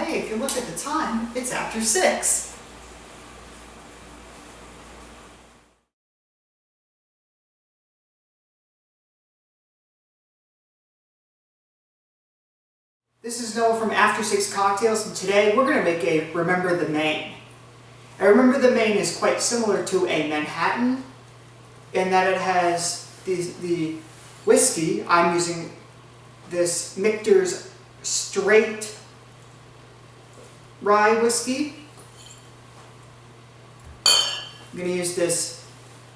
hey, if you look at the time, it's after 6. This is Noah from After 6 Cocktails, and today we're going to make a Remember the Maine. A Remember the Maine is quite similar to a Manhattan in that it has the whiskey. I'm using this Michter's straight rye whiskey. I'm going to use this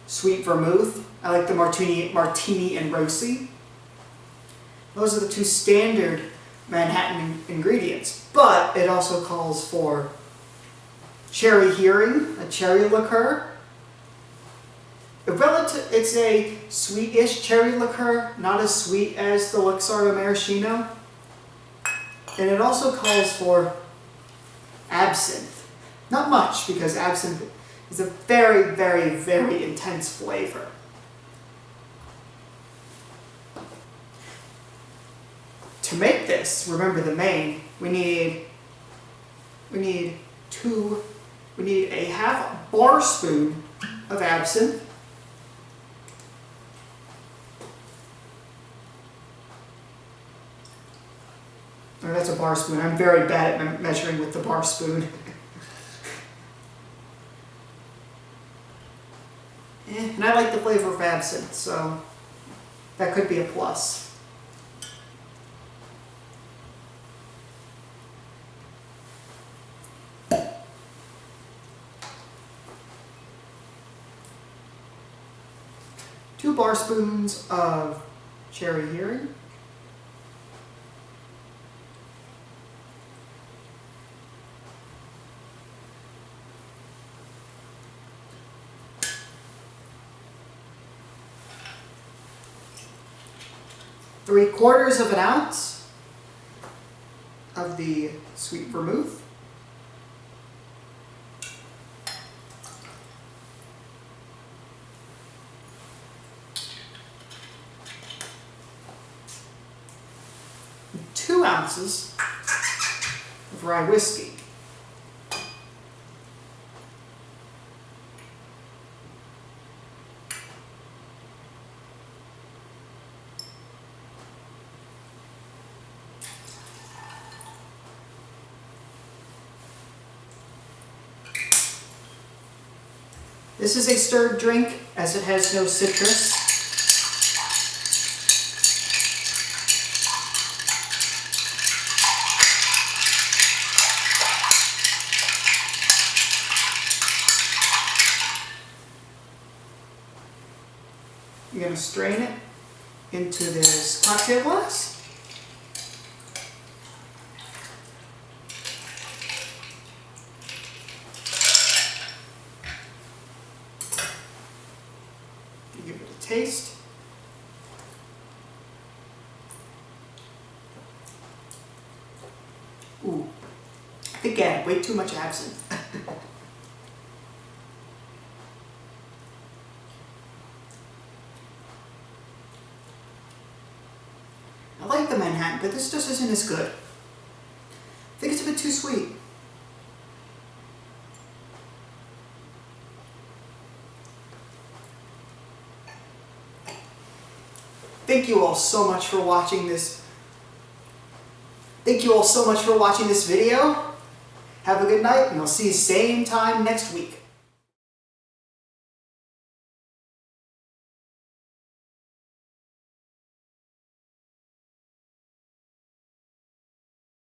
sweet vermouth. I like the martini and rosy. Those are the two standard Manhattan ingredients, but it also calls for Cherry Heering, a cherry liqueur. It's a sweetish cherry liqueur, not as sweet as the Luxardo Maraschino. And it also calls for absinthe. Not much, because absinthe is a very, very, very intense flavor. To make this, Remember the Maine, we need a half bar spoon of absinthe. Oh, that's a bar spoon. I'm very bad at measuring with the bar spoon. And I like the flavor of absinthe, so that could be a plus. Two bar spoons of Cherry Heering. Three-quarters of an ounce of the sweet vermouth. And 2 ounces of rye whiskey. This is a stirred drink, as it has no citrus. I'm going to strain it into this cocktail glass. Give it a taste. Ooh, I think I had way too much absinthe. I like the Manhattan, but this just isn't as good. I think it's a bit too sweet. Thank you all so much for watching this. Thank you all so much for watching this video. Have a good night, and I'll see you same time next week.